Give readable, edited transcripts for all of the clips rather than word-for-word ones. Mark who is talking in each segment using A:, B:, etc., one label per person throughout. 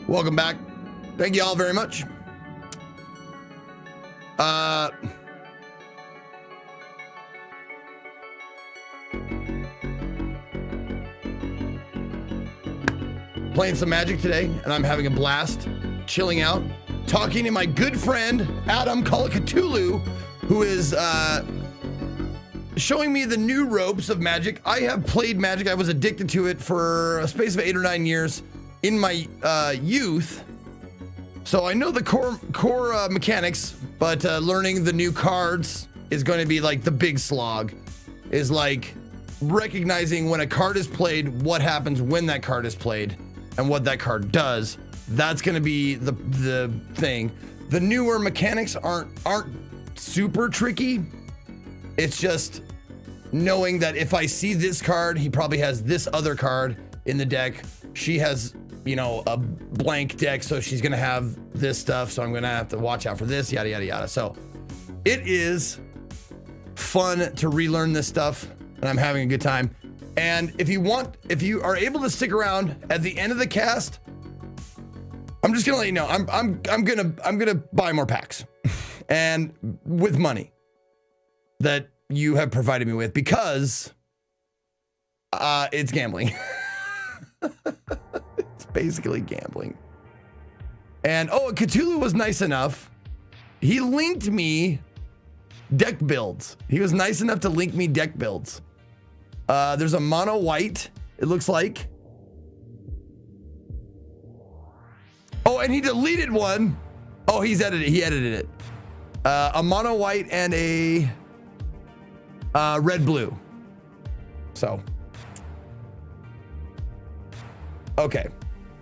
A: Welcome back. Thank you all very much. Playing some Magic today, and I'm having a blast, chilling out, talking to my good friend, Adam Cthulhu, who is showing me the new ropes of Magic. I have played Magic. I was addicted to it for a space of 8 or 9 years in my youth. So I know the core mechanics, but learning the new cards is going to be like the big slog, is like recognizing when a card is played, what happens when that card is played, and what that card does. That's going to be the thing. The newer mechanics aren't super tricky. It's just knowing that if I see this card, he probably has this other card in the deck. She has, you know, a blank deck, so she's going to have this stuff. So I'm going to have to watch out for this, yada, yada, yada. So it is fun to relearn this stuff, and I'm having a good time. And if you are able to stick around at the end of the cast, I'm just gonna let you know, I'm gonna buy more packs, and with money that you have provided me with, because it's gambling. It's basically gambling. And Cthulhu was nice enough. He linked me deck builds. He was nice enough to link me deck builds. There's a mono white, it looks like. Oh, and he deleted one. Oh, he edited it. A mono white and a red blue. So, okay.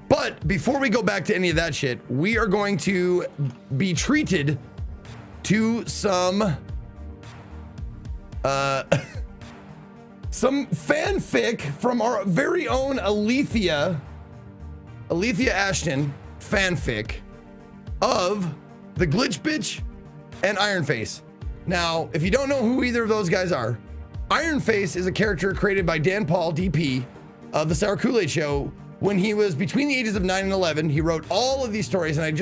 A: But before we go back to any of that shit, we are going to be treated to some some fanfic from our very own Alethea Ashton fanfic of the Glitch Bitch and IronFace. Now, if you don't know who either of those guys are, IronFace is a character created by Dan Paul, DP, of the Sour Kool-Aid Show. When he was between the ages of 9 and 11, he wrote all of these stories, and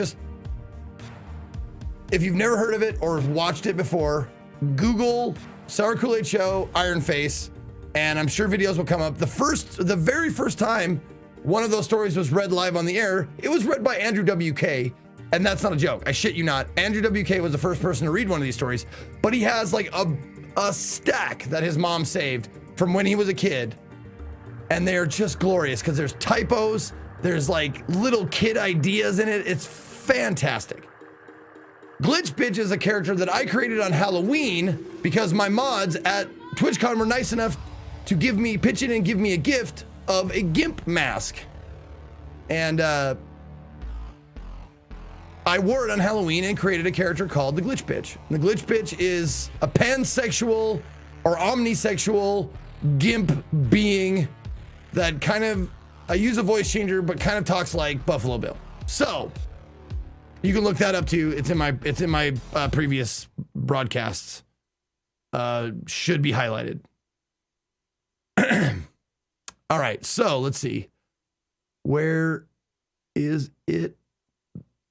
A: if you've never heard of it or watched it before, Google Sour Kool-Aid Show, IronFace, and I'm sure videos will come up. The very first time one of those stories was read live on the air, it was read by Andrew WK, and that's not a joke. I shit you not. Andrew WK was the first person to read one of these stories, but he has like a stack that his mom saved from when he was a kid, and they're just glorious because there's typos, there's like little kid ideas in it. It's fantastic. Glitch Bitch is a character that I created on Halloween because my mods at TwitchCon were nice enough to pitch in and give me a gift of a GIMP mask. And I wore it on Halloween and created a character called the Glitch Bitch. And the Glitch Bitch is a pansexual or omnisexual GIMP being that kind of, I use a voice changer, but kind of talks like Buffalo Bill. So you can look that up too. It's in my previous broadcasts. Should be highlighted. All right, so let's see. Where is it?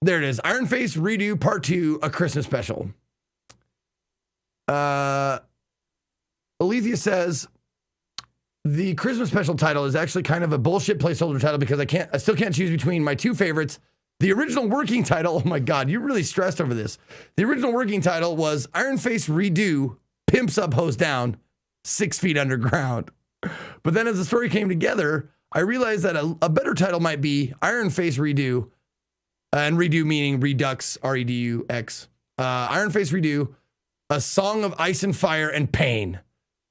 A: There it is. IronFace Redo Part 2, a Christmas special. Alethea says the Christmas special title is actually kind of a bullshit placeholder title because I still can't choose between my two favorites. The original working title, oh my God, you're really stressed over this. The original working title was IronFace Redo Pimps Up, Hose Down, 6 Feet Underground. But then as the story came together, I realized that a better title might be IronFace Redo, and Redo meaning Redux, R-E-D-U-X. IronFace Redo, a song of ice and fire and pain.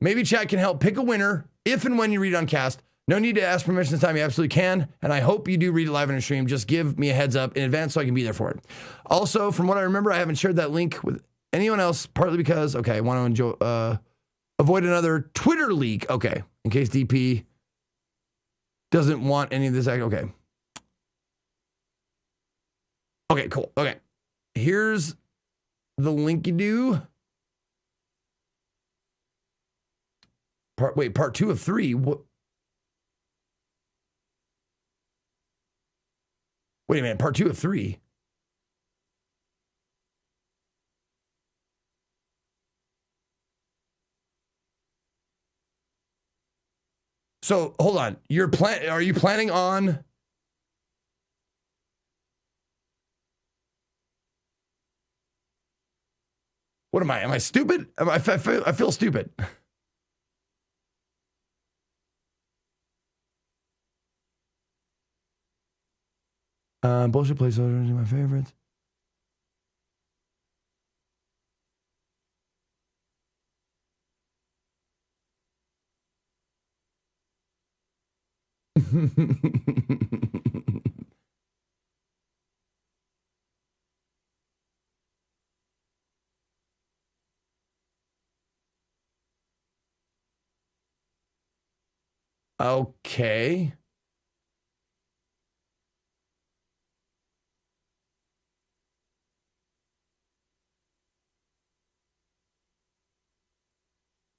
A: Maybe chat can help pick a winner if and when you read on cast. No need to ask permission this time, you absolutely can. And I hope you do read it live on a stream. Just give me a heads up in advance so I can be there for it. Also, from what I remember, I haven't shared that link with anyone else, partly because, okay, I want to avoid another Twitter leak. Okay, in case DP doesn't want any of this. Okay. Okay, cool. Okay. Here's the linky-doo. Part 2 of 3. What? Wait a minute, part 2 of 3. So hold on. Are you planning on? What am I? Am I stupid? I feel stupid. Bullshit placeholders are my favorites. Okay.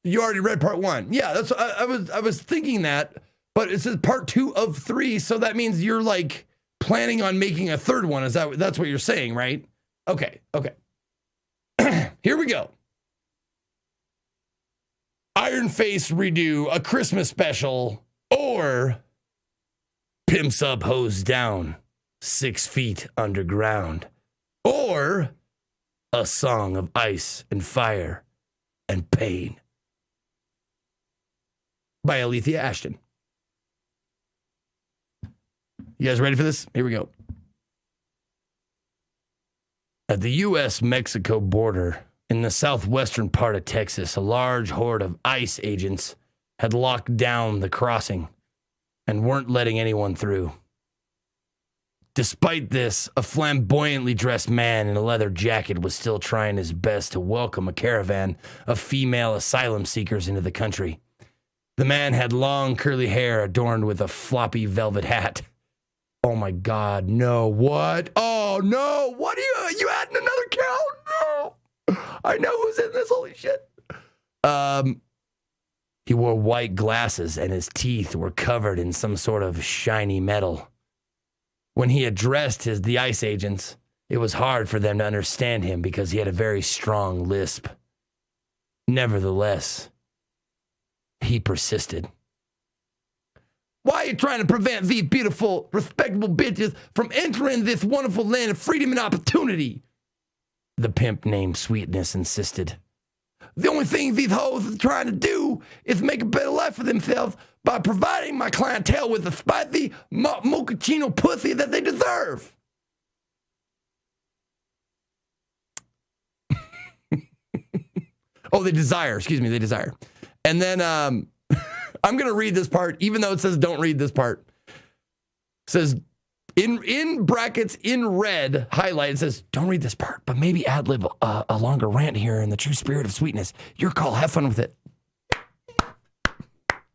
A: You already read part 1. Yeah, that's I was thinking that, but it says part 2 of 3, so that means you're like planning on making a third one. That's what you're saying, right? Okay. Here we go. IronFace redo a Christmas special, or Pimps Up Hose Down 6 feet underground, or a song of ice and fire and pain by Alethea Ashton. You guys ready for this? Here we go. At the U.S.-Mexico border, in the southwestern part of Texas, a large horde of ICE agents had locked down the crossing and weren't letting anyone through. Despite this, a flamboyantly dressed man in a leather jacket was still trying his best to welcome a caravan of female asylum seekers into the country. The man had long curly hair adorned with a floppy velvet hat. Oh my God, no, what? Oh no, what are you adding another cow? No. I know who's in this, holy shit. He wore white glasses and his teeth were covered in some sort of shiny metal. When he addressed the ICE agents, it was hard for them to understand him because he had a very strong lisp. Nevertheless, he persisted. Why are you trying to prevent these beautiful, respectable bitches from entering this wonderful land of freedom and opportunity? The pimp named Sweetness insisted. The only thing these hoes are trying to do is make a better life for themselves by providing my clientele with the spicy mochaccino pussy that they deserve. Oh, they desire. They desire. And then I'm going to read this part, even though it says don't read this part. It says, in brackets, in red, highlight, it says, don't read this part, but maybe ad-lib a longer rant here in the true spirit of Sweetness. Your call. Have fun with it.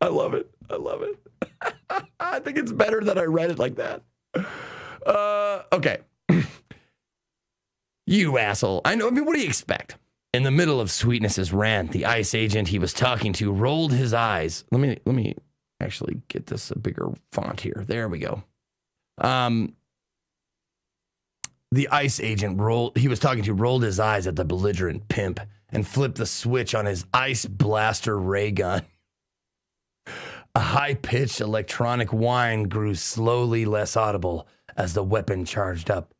A: I love it. I think it's better that I read it like that. Okay. You asshole. I know. I mean, what do you expect? In the middle of Sweetness's rant, the ICE agent he was talking to rolled his eyes. Let me actually get this a bigger font here. There we go. The ICE agent he was talking to rolled his eyes at the belligerent pimp and flipped the switch on his ice blaster ray gun. A high-pitched electronic whine grew slowly less audible as the weapon charged up.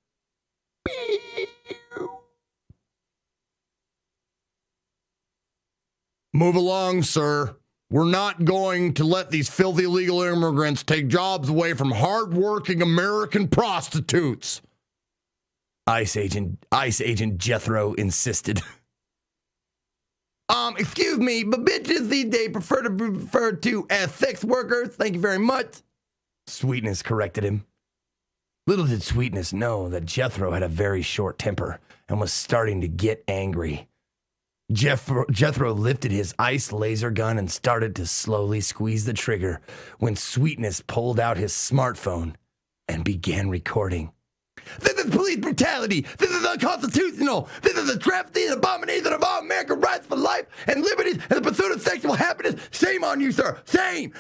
A: Move along, sir. We're not going to let these filthy illegal immigrants take jobs away from hard-working American prostitutes. ICE agent Jethro insisted. Excuse me, but bitches these days prefer to be referred to as sex workers. Thank you very much. Sweetness corrected him. Little did Sweetness know that Jethro had a very short temper and was starting to get angry. Jethro lifted his ice laser gun and started to slowly squeeze the trigger when Sweetness pulled out his smartphone and began recording. This is police brutality. This is unconstitutional. This is a travesty and abomination of all American rights for life and liberties and the pursuit of sexual happiness. Shame on you, sir. Shame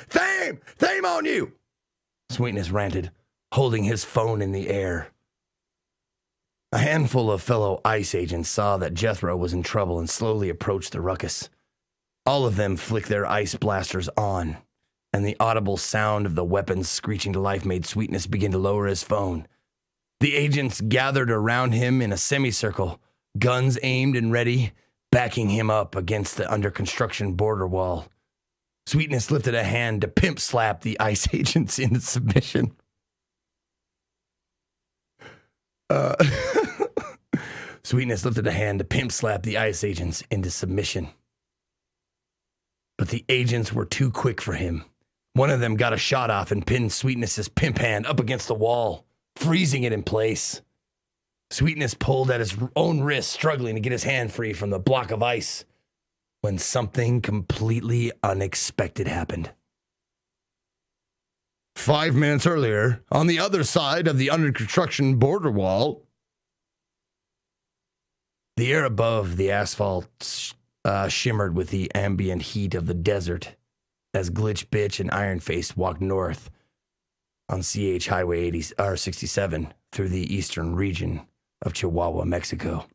A: on you. Sweetness ranted. holding his phone in the air. A handful of fellow ICE agents saw that Jethro was in trouble and slowly approached the ruckus. All of them flicked their ice blasters on, and the audible sound of the weapons screeching to life made Sweetness begin to lower his phone. The agents gathered around him in a semicircle, guns aimed and ready, backing him up against the under-construction border wall. Sweetness lifted a hand to pimp slap the ICE agents into submission. Sweetness lifted a hand to pimp slap the ICE agents into submission. But the agents were too quick for him. One of them got a shot off and pinned Sweetness's pimp hand up against the wall, freezing it in place. Sweetness pulled at his own wrist, struggling to get his hand free from the block of ice, when something completely unexpected happened. 5 minutes earlier, on the other side of the under-construction border wall, the air above the asphalt shimmered with the ambient heat of the desert as Glitch Bitch and IronFace walked north on CH Highway 67 through the eastern region of Chihuahua, Mexico.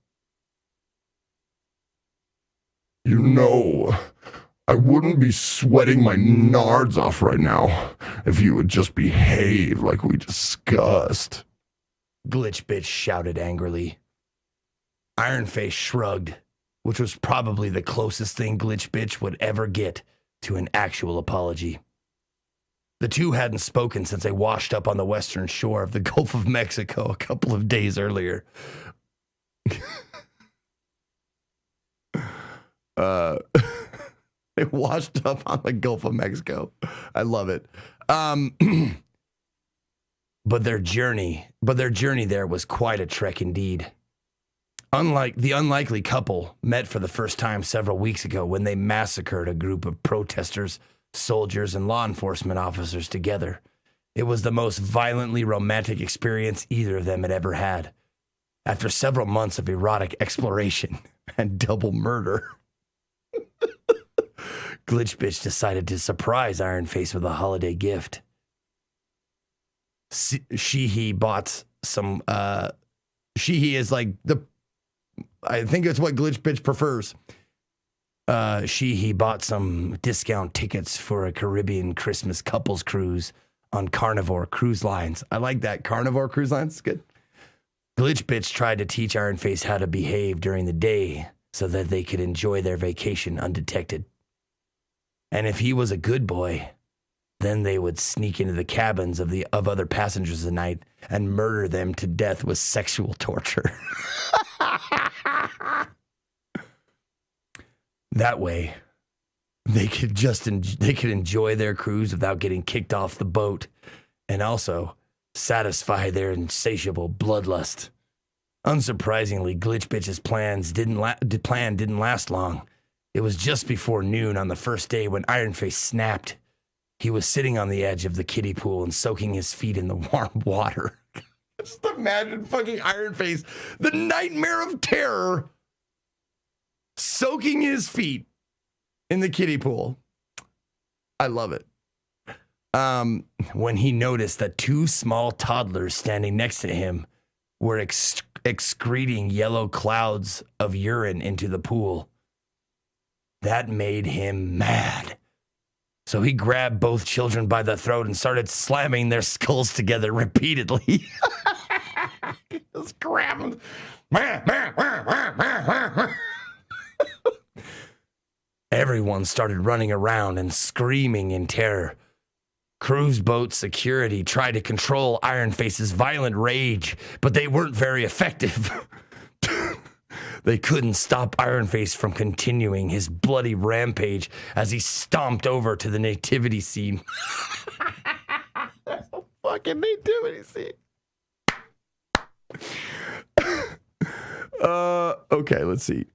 B: You know, I wouldn't be sweating my nards off right now if you would just behave like we discussed.
A: Glitch Bitch shouted angrily. IronFace shrugged, which was probably the closest thing Glitch Bitch would ever get to an actual apology. The two hadn't spoken since they washed up on the western shore of the Gulf of Mexico a couple of days earlier. They washed up on the Gulf of Mexico. I love it. But their journey there was quite a trek indeed. Unlike the unlikely couple met for the first time several weeks ago when they massacred a group of protesters, soldiers, and law enforcement officers together. It was the most violently romantic experience either of them had ever had. After several months of erotic exploration and double murder, Glitch Bitch decided to surprise IronFace with a holiday gift. He bought some, he is like I think it's what Glitch Bitch prefers. He bought some discount tickets for a Caribbean Christmas couples cruise on Carnivore Cruise Lines. I like that. Carnivore Cruise Lines is good. Glitch Bitch tried to teach IronFace how to behave during the day so that they could enjoy their vacation undetected. And if he was a good boy, then they would sneak into the cabins of other passengers at night and murder them to death with sexual torture. That way, they could enjoy their cruise without getting kicked off the boat, and also satisfy their insatiable bloodlust. Unsurprisingly, Glitch Bitch's plan didn't last long. It was just before noon on the first day when IronFace snapped. He was sitting on the edge of the kiddie pool and soaking his feet in the warm water. Just imagine fucking IronFace, the nightmare of terror, soaking his feet in the kiddie pool. I love it. When he noticed that two small toddlers standing next to him were excreting yellow clouds of urine into the pool. That made him mad. So he grabbed both children by the throat and started slamming their skulls together repeatedly. Just grab them. Everyone started running around and screaming in terror. Cruise boat security tried to control IronFace's violent rage, but they weren't very effective. They couldn't stop IronFace from continuing his bloody rampage as he stomped over to the nativity scene. That's a fucking nativity scene. Okay, let's see.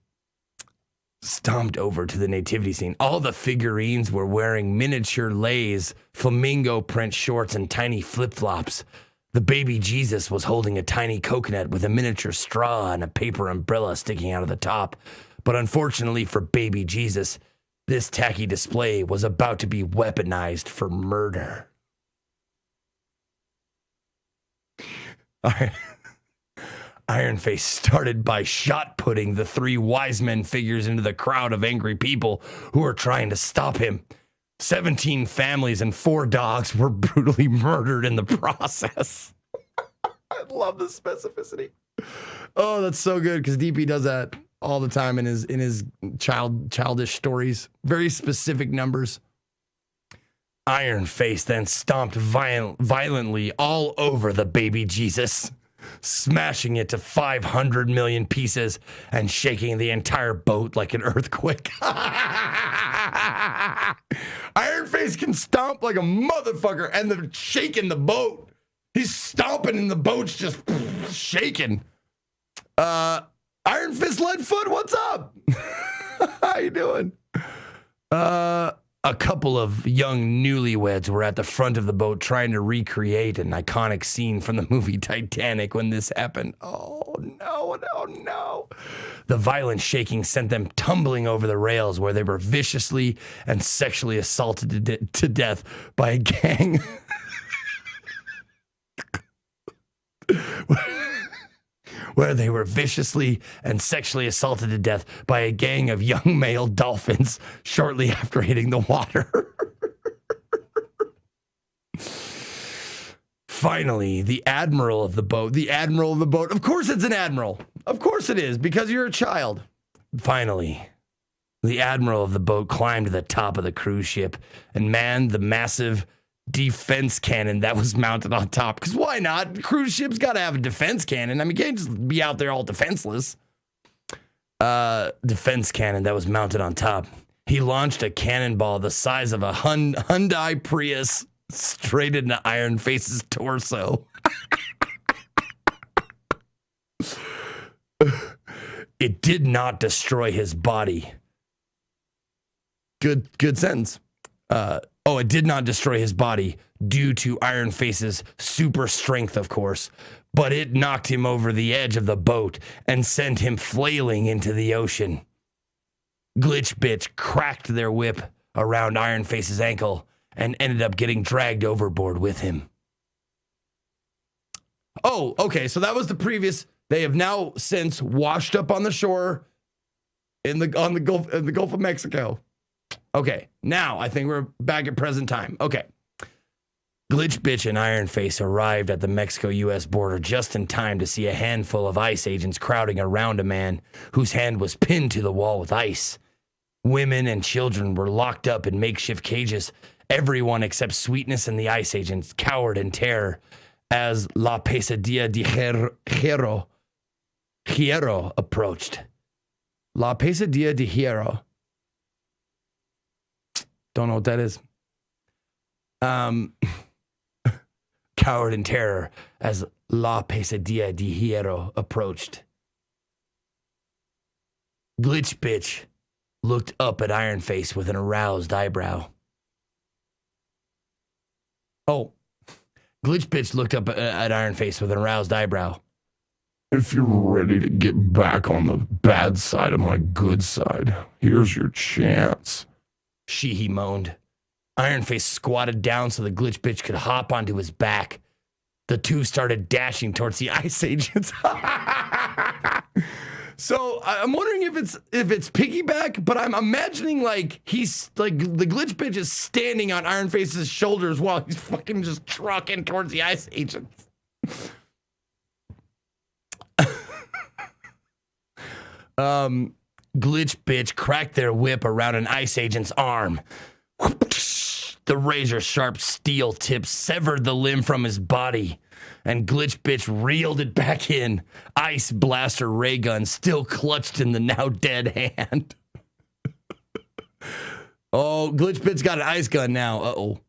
A: Stomped over to the nativity scene. All the figurines were wearing miniature leis, flamingo print shorts, and tiny flip-flops. The baby Jesus was holding a tiny coconut with a miniature straw and a paper umbrella sticking out of the top. But unfortunately for baby Jesus, this tacky display was about to be weaponized for murder. IronFace started by shot-putting the 3 wise men figures into the crowd of angry people who were trying to stop him. 17 families and 4 dogs were brutally murdered in the process. I love the specificity. Oh, that's so good because DP does that all the time in his childish stories. Very specific numbers. IronFace then stomped violently all over the baby Jesus, smashing it to 500 million pieces and shaking the entire boat like an earthquake. IronFace can stomp like a motherfucker, and they're shaking the boat. He's stomping and the boat's just shaking. Iron Fist Leadfoot, what's up? How you doing? A couple of young newlyweds were at the front of the boat trying to recreate an iconic scene from the movie Titanic when this happened. Oh, no, no, no. The violent shaking sent them tumbling over the rails where they were viciously and sexually assaulted to death by a gang. Where they were viciously and sexually assaulted to death by a gang of young male dolphins shortly after hitting the water. Finally, the admiral of the boat, of course it's an admiral. Of course it is, because you're a child. Finally, the admiral of the boat climbed to the top of the cruise ship and manned the massive defense cannon that was mounted on top. Because why not? Cruise ship's got to have a defense cannon. I mean, you can't just be out there all defenseless. Defense cannon that was mounted on top. He launched a cannonball the size of a Hyundai Prius straight into IronFace's torso. It did not destroy his body. Good sentence. It did not destroy his body due to IronFace's super strength, of course, but it knocked him over the edge of the boat and sent him flailing into the ocean. Glitch Bitch cracked their whip around IronFace's ankle and ended up getting dragged overboard with him. Oh, okay, so that was the previous. They have now since washed up on the shore in the Gulf of Mexico. Okay, now I think we're back at present time. Okay. Glitch Bitch and IronFace arrived at the Mexico-U.S. border just in time to see a handful of ICE agents crowding around a man whose hand was pinned to the wall with ice. Women and children were locked up in makeshift cages. Everyone except Sweetness and the ICE agents cowered in terror as La Pesadilla de Hierro approached. La Pesadilla de Hierro. Don't know what that is. Cowered in terror as La Pesadilla de Hierro approached. Glitch Bitch looked up at IronFace with an aroused eyebrow. Oh, Glitch Bitch looked up at IronFace with an aroused eyebrow.
B: If you're ready to get back on the bad side of my good side, here's your chance.
A: He moaned. IronFace squatted down so the Glitch Bitch could hop onto his back. The two started dashing towards the ICE agents. So I'm wondering if it's piggyback, but I'm imagining like he's like the Glitch Bitch is standing on IronFace's shoulders while he's fucking just trucking towards the ICE agents. Glitch Bitch cracked their whip around an ICE agent's arm. The razor-sharp steel tip severed the limb from his body, and Glitch Bitch reeled it back in, ice blaster ray gun still clutched in the now-dead hand. Oh, Glitch Bitch got an ice gun now. Uh-oh.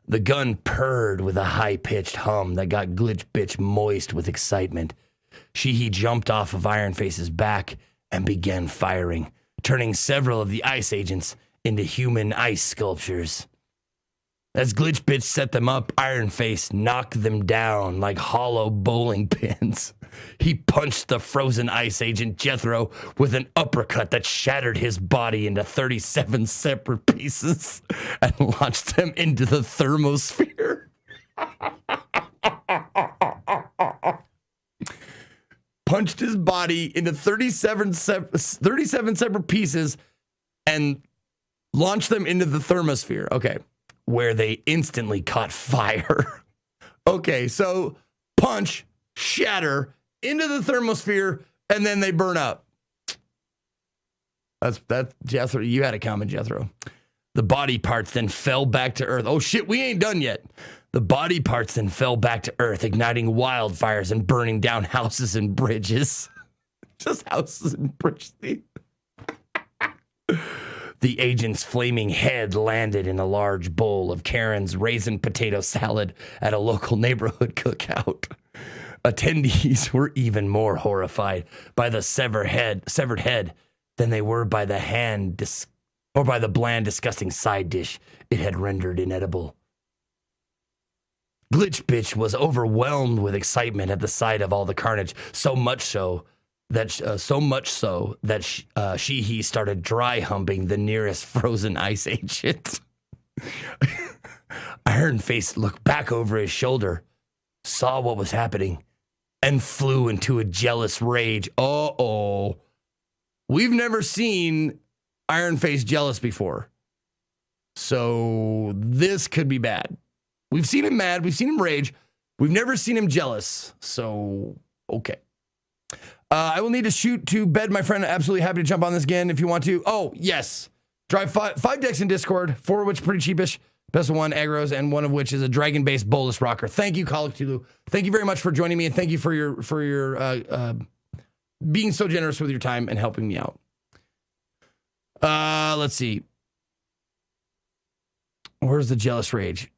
A: The gun purred with a high-pitched hum that got Glitch Bitch moist with excitement. He jumped off of IronFace's back and began firing, turning several of the ICE agents into human ice sculptures. As Glitch Bitch set them up, IronFace knocked them down like hollow bowling pins. He punched the frozen ice agent Jethro with an uppercut that shattered his body into 37 separate pieces and launched them into the thermosphere. punched his body into 37 separate pieces and launched them into the thermosphere. Okay. Where they instantly caught fire. Okay, so punch, shatter, into the thermosphere, and then they burn up. That's Jethro. You had a comment, Jethro. The body parts then fell back to Earth. Oh shit, we ain't done yet. The body parts then fell back to Earth, igniting wildfires and burning down houses and bridges. Just houses and bridges. The agent's flaming head landed in a large bowl of Karen's raisin potato salad at a local neighborhood cookout. Attendees were even more horrified by the severed head than they were by the bland, disgusting side dish it had rendered inedible. Glitch Bitch was overwhelmed with excitement at the sight of all the carnage, so much so that he started dry humping the nearest frozen ice agent. IronFace looked back over his shoulder, saw what was happening, and flew into a jealous rage. Uh-oh. We've never seen IronFace jealous before. So this could be bad. We've seen him mad. We've seen him rage. We've never seen him jealous. So, okay. I will need to shoot to bed, my friend. Absolutely happy to jump on this again if you want to. Oh, yes. Drive five decks in Discord, 4 of which pretty cheapish. Best of 1, aggros, and 1 of which is a dragon-based bolus rocker. Thank you, Call of Cthulhu. Thank you very much for joining me, and thank you for your being so generous with your time and helping me out. Let's see. Where's the jealous rage?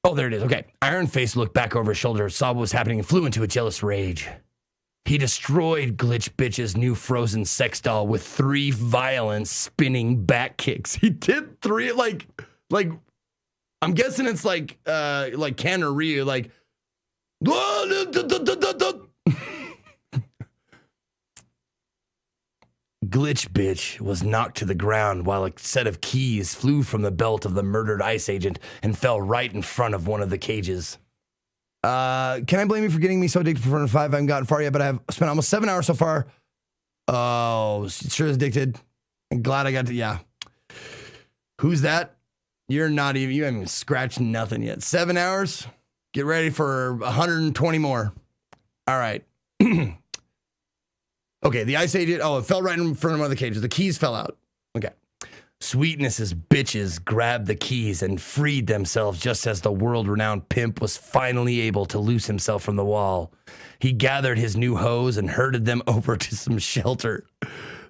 A: Oh, there it is. Okay. IronFace looked back over his shoulder, saw what was happening, and flew into a jealous rage. He destroyed Glitch Bitch's new frozen sex doll with 3 violent spinning back kicks. He did 3, like I'm guessing it's like Ken or Ryu, like Glitch Bitch was knocked to the ground while a set of keys flew from the belt of the murdered ice agent and fell right in front of one of the cages. Can I blame you for getting me so addicted for 5? I haven't gotten far yet, but I have spent almost 7 hours so far. Oh, sure is addicted. I'm glad I got to, yeah. Who's that? You haven't even scratched nothing yet. 7 hours? Get ready for 120 more. All right. Okay, the ice agent, it fell right in front of one of the cages. The keys fell out. Okay. Sweetness's bitches grabbed the keys and freed themselves just as the world-renowned pimp was finally able to loose himself from the wall. He gathered his new hoes and herded them over to some shelter.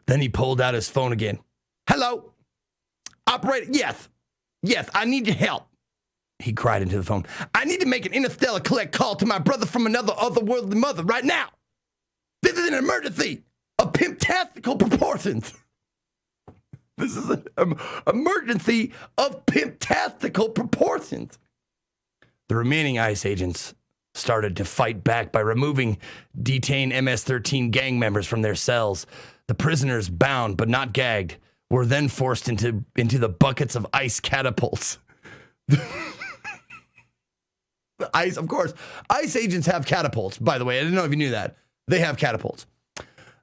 A: Then he pulled out his phone again. Hello? Operator, yes, I need your help. He cried into the phone. I need to make an interstellar collect call to my brother from another otherworldly mother right now. This is an emergency of pimp-tastical proportions. This is an emergency of pimp-tastical proportions. The remaining ICE agents started to fight back by removing detained MS-13 gang members from their cells. The prisoners, bound but not gagged, were then forced into the buckets of ice catapults. The ice, of course. ICE agents have catapults, by the way. I didn't know if you knew that. They have catapults.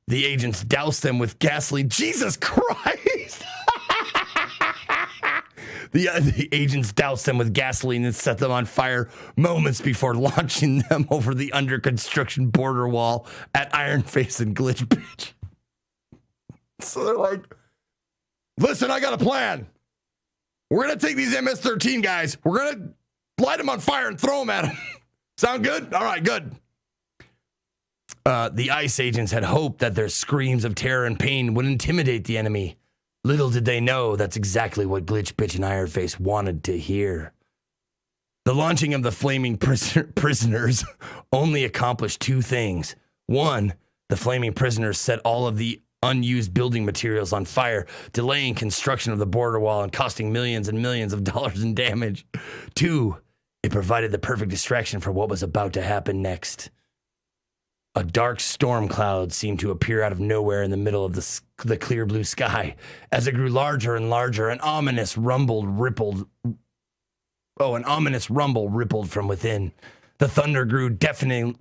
A: The agents doused them with gasoline. Jesus Christ! The agents doused them with gasoline and set them on fire moments before launching them over the under construction border wall at IronFace and Glitch Bitch. So they're like, listen, I got a plan. We're going to take these MS-13 guys. We're going to light them on fire and throw them at them. Sound good? All right, good. The ICE agents had hoped that their screams of terror and pain would intimidate the enemy. Little did they know that's exactly what Glitch Bitch and IronFace wanted to hear. The launching of the flaming prisoners only accomplished 2 things. 1, the flaming prisoners set all of the unused building materials on fire, delaying construction of the border wall and costing millions and millions of dollars in damage. 2, it provided the perfect distraction for what was about to happen next. A dark storm cloud seemed to appear out of nowhere in the middle of the clear blue sky. As it grew larger and larger, an ominous rumble rippled from within. The thunder grew deafeningly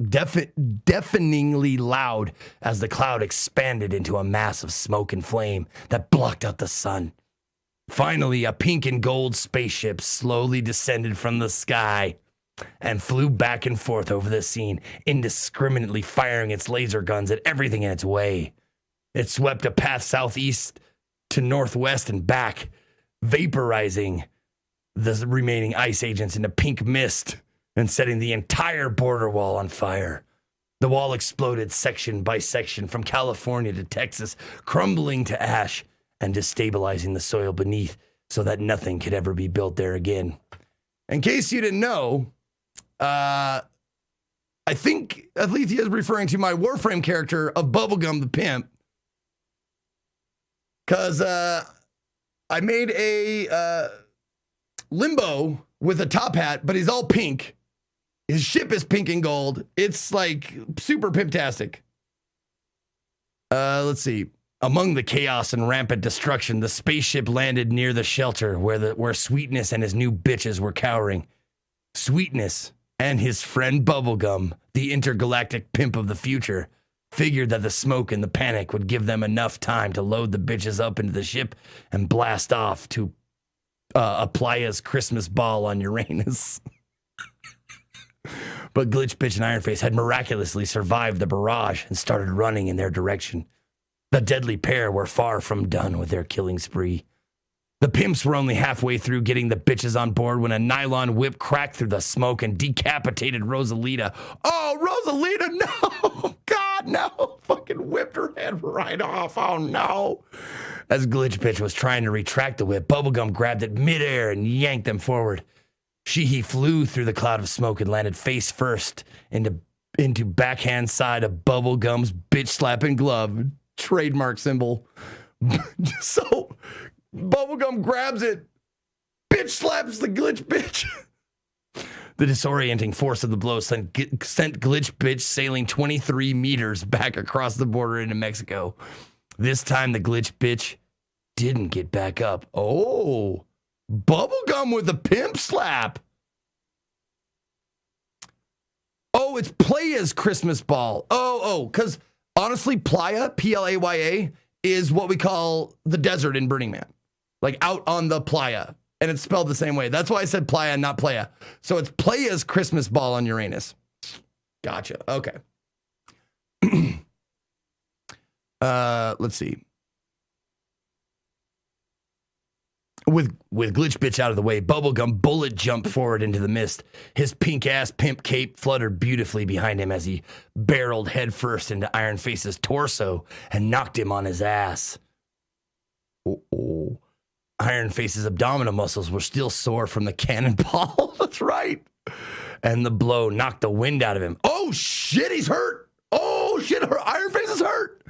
A: loud as the cloud expanded into a mass of smoke and flame that blocked out the sun. Finally, a pink and gold spaceship slowly descended from the sky and flew back and forth over the scene, indiscriminately firing its laser guns at everything in its way. It swept a path southeast to northwest and back, vaporizing the remaining ice agents into pink mist and setting the entire border wall on fire. The wall exploded section by section from California to Texas, crumbling to ash and destabilizing the soil beneath so that nothing could ever be built there again. In case you didn't know, I think Alethea is referring to my Warframe character of Bubblegum the Pimp, because I made a Limbo with a top hat, but he's all pink. His ship is pink and gold. It's like super pimptastic. Let's see. Among the chaos and rampant destruction, the spaceship landed near the shelter where Sweetness and his new bitches were cowering. Sweetness and his friend Bubblegum, the intergalactic pimp of the future, figured that the smoke and the panic would give them enough time to load the bitches up into the ship and blast off to Alethea's Christmas ball on Uranus. But Glitch Bitch and IronFace had miraculously survived the barrage and started running in their direction. The deadly pair were far from done with their killing spree. The pimps were only halfway through getting the bitches on board when a nylon whip cracked through the smoke and decapitated Rosalita. Oh, Rosalita, no! God, no! Fucking whipped her head right off. Oh, no. As Glitch Bitch was trying to retract the whip, Bubblegum grabbed it midair and yanked them forward. He flew through the cloud of smoke and landed face first into backhand side of Bubblegum's bitch-slapping glove. Trademark symbol. So Bubblegum grabs it, bitch slaps the Glitch Bitch. The disorienting force of the blow sent Glitch Bitch sailing 23 meters back across the border into Mexico. This time the Glitch Bitch didn't get back up. Oh, Bubblegum with a pimp slap. Oh, it's Playa's Christmas ball. Because honestly, Playa, Playa, is what we call the desert in Burning Man. Like out on the playa. And it's spelled the same way. That's why I said playa, not playa. So it's Playa's Christmas ball on Uranus. Gotcha. Okay. Let's see. With Glitch Bitch out of the way, Bubblegum bullet jumped forward into the mist. His pink-ass pimp cape fluttered beautifully behind him as he barreled headfirst into IronFace's torso and knocked him on his ass. Uh-oh. IronFace's abdominal muscles were still sore from the cannonball. That's right. And the blow knocked the wind out of him. Oh, shit, he's hurt. Oh, shit, IronFace is hurt.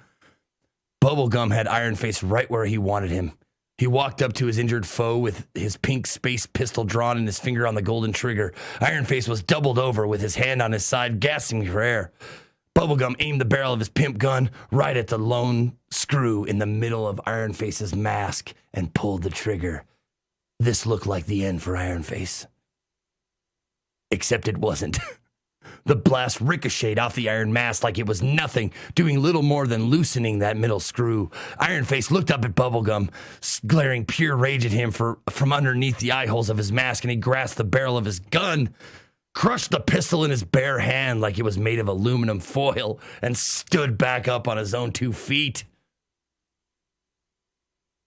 A: Bubblegum had IronFace right where he wanted him. He walked up to his injured foe with his pink space pistol drawn and his finger on the golden trigger. IronFace was doubled over with his hand on his side, gasping for air. Bubblegum aimed the barrel of his pimp gun right at the lone screw in the middle of IronFace's mask and pulled the trigger. This looked like the end for IronFace. Except it wasn't. The blast ricocheted off the iron mask like it was nothing, doing little more than loosening that middle screw. IronFace looked up at Bubblegum, glaring pure rage at him from underneath the eye holes of his mask, and he grasped the barrel of his gun, crushed the pistol in his bare hand like it was made of aluminum foil, and stood back up on his own 2 feet.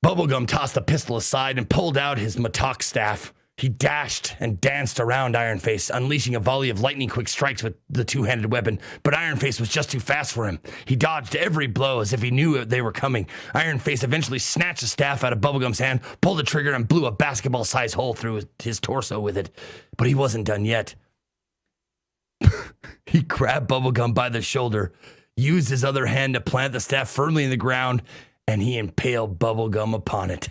A: Bubblegum tossed the pistol aside and pulled out his mattock staff. He dashed and danced around IronFace, unleashing a volley of lightning-quick strikes with the two-handed weapon, but IronFace was just too fast for him. He dodged every blow as if he knew they were coming. IronFace eventually snatched the staff out of Bubblegum's hand, pulled the trigger, and blew a basketball-sized hole through his torso with it. But he wasn't done yet. He grabbed Bubblegum by the shoulder, used his other hand to plant the staff firmly in the ground, and he impaled Bubblegum upon it.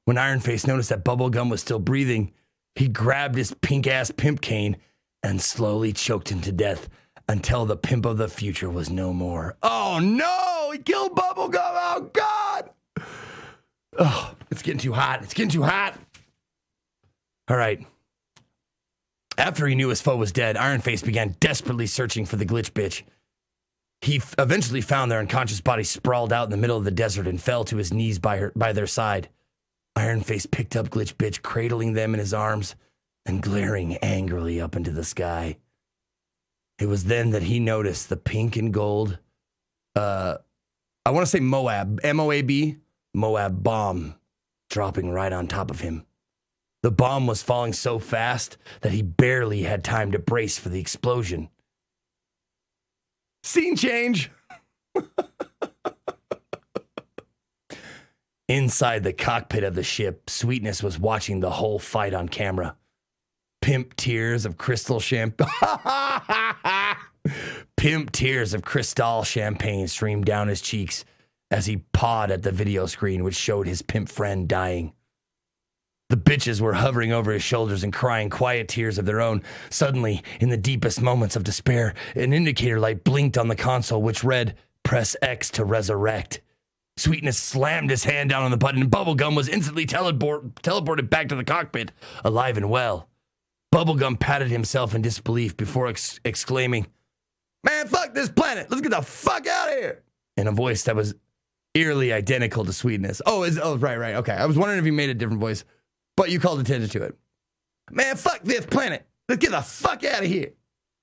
A: When IronFace noticed that Bubblegum was still breathing, he grabbed his pink-ass pimp cane and slowly choked him to death until the pimp of the future was no more. Oh, no! He killed Bubblegum! Oh, God! Oh, it's getting too hot. It's getting too hot. All right. After he knew his foe was dead, IronFace began desperately searching for the glitch bitch. He eventually found their unconscious body sprawled out in the middle of the desert and fell to his knees by their side. IronFace picked up glitch bitch, cradling them in his arms and glaring angrily up into the sky. It was then that he noticed the pink and gold, I want to say Moab, M-O-A-B, Moab bomb dropping right on top of him. The bomb was falling so fast that he barely had time to brace for the explosion. Scene change. Inside the cockpit of the ship, Sweetness was watching the whole fight on camera. Pimp tears of crystal champagne. Pimp tears of Cristal champagne streamed down his cheeks as he pawed at the video screen, which showed his pimp friend dying. The bitches were hovering over his shoulders and crying quiet tears of their own. Suddenly, in the deepest moments of despair, an indicator light blinked on the console, which read, "Press X to resurrect." Sweetness slammed his hand down on the button, and Bubblegum was instantly teleported back to the cockpit, alive and well. Bubblegum patted himself in disbelief before exclaiming, "Man, fuck this planet. Let's get the fuck out of here." In a voice that was eerily identical to Sweetness. Right. Okay. I was wondering if he made a different voice, but you called attention to it. "Man, fuck this planet. Let's get the fuck out of here."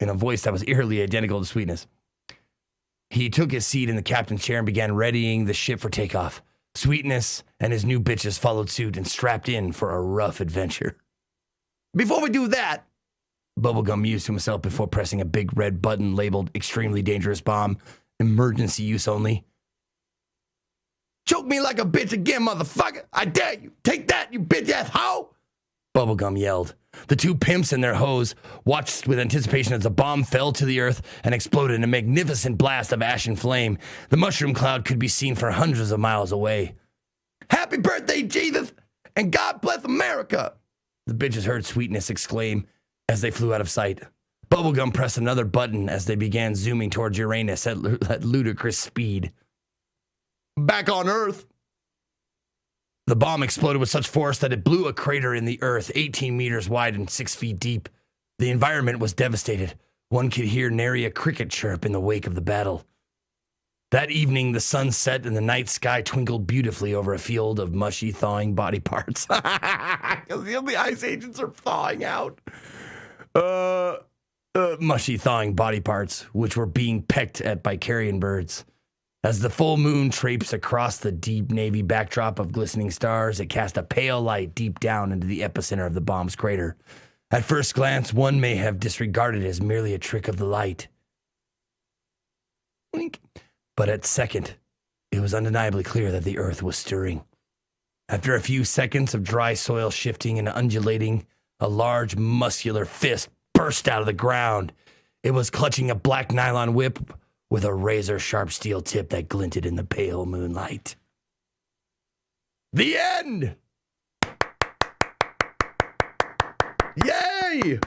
A: In a voice that was eerily identical to Sweetness. He took his seat in the captain's chair and began readying the ship for takeoff. Sweetness and his new bitches followed suit and strapped in for a rough adventure. Before we do that, Bubblegum mused to himself before pressing a big red button labeled "Extremely Dangerous Bomb, Emergency Use Only." "Choke me like a bitch again, motherfucker! I dare you! Take that, you bitch-ass hoe!" Bubblegum yelled. The two pimps and their hoes watched with anticipation as the bomb fell to the earth and exploded in a magnificent blast of ash and flame. The mushroom cloud could be seen for hundreds of miles away. "Happy birthday, Jesus, and God bless America!" the bitches heard Sweetness exclaim as they flew out of sight. Bubblegum pressed another button as they began zooming towards Uranus at ludicrous speed. Back on Earth. The bomb exploded with such force that it blew a crater in the earth 18 meters wide and 6 feet deep. The environment was devastated. One could hear nary a cricket chirp in the wake of the battle. That evening, the sun set and the night sky twinkled beautifully over a field of mushy, thawing body parts. Because the ice agents are thawing out. Mushy, thawing body parts, which were being pecked at by carrion birds. As the full moon traipsed across the deep navy backdrop of glistening stars, it cast a pale light deep down into the epicenter of the bomb's crater. At first glance, one may have disregarded it as merely a trick of the light. Wink. But at second, it was undeniably clear that the earth was stirring. After a few seconds of dry soil shifting and undulating, a large muscular fist burst out of the ground. It was clutching a black nylon whip with a razor-sharp steel tip that glinted in the pale moonlight. The end! Yay!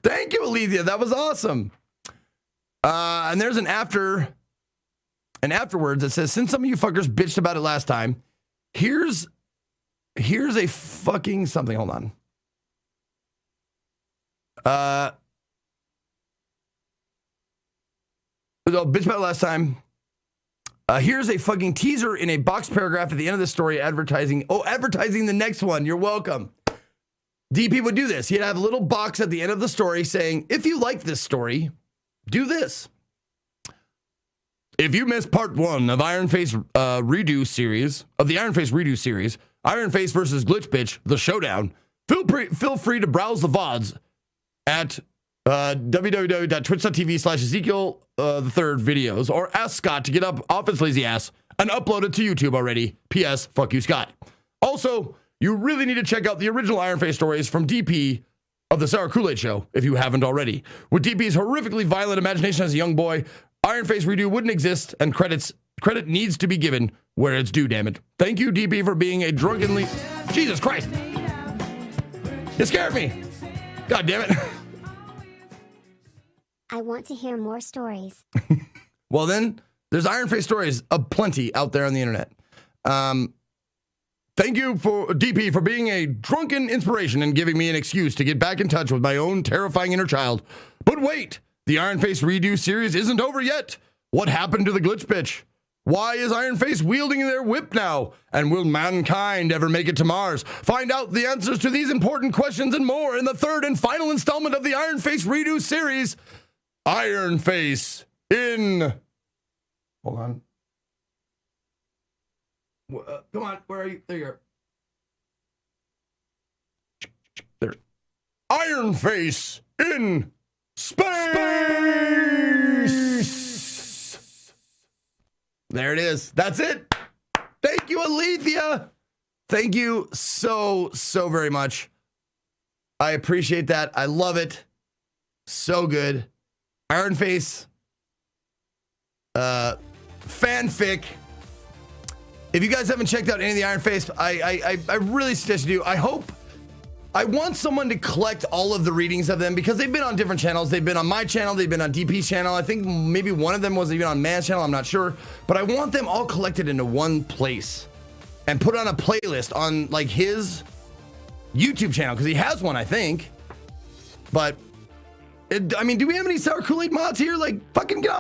A: Thank you, Alethea. That was awesome. And there's an afterwards that says, since some of you fuckers bitched about it last time, here's a fucking something. Hold on. Bitch about it last time. Here's a fucking teaser in a box paragraph at the end of the story advertising the next one. You're welcome. DP would do this. He'd have a little box at the end of the story saying, if you like this story, do this. If you missed part 1 of IronFace redo series, IronFace versus Glitch Bitch, the showdown, feel free to browse the VODs at www.twitch.tv/Ezekiel the third videos, or ask Scott to get up off his lazy ass and upload it to YouTube already. P.S. Fuck you, Scott. Also, you really need to check out the original IronFace stories from DP of the Sour Kool-Aid Show, if you haven't already. With DP's horrifically violent imagination as a young boy, IronFace redo wouldn't exist, and credit needs to be given where it's due, damn it. Thank you, DP, for being a drunkenly... Jesus Christ! You scared me! God damn it.
C: I want to hear more stories.
A: Well then, there's IronFace stories aplenty out there on the internet. Thank you for DP for being a drunken inspiration and giving me an excuse to get back in touch with my own terrifying inner child. But wait, the IronFace redo series isn't over yet. What happened to the glitch bitch? Why is IronFace wielding their whip now? And will mankind ever make it to Mars? Find out the answers to these important questions and more in the third and final installment of the IronFace redo series, IronFace in... Hold on. Come on, where are you? There you are. There. IronFace in space. There it is. That's it. Thank you, Alethea. Thank you so very much. I appreciate that. I love it. So good. IronFace. Fanfic. If you guys haven't checked out any of the IronFace, I really suggest you do. I want someone to collect all of the readings of them because they've been on different channels. They've been on my channel. They've been on DP's channel. I think maybe one of them was even on Man's channel. I'm not sure. But I want them all collected into one place and put on a playlist on like his YouTube channel because he has one, I think. But, I mean, do we have any Sour Kool-Aid mods here? Like, fucking get on.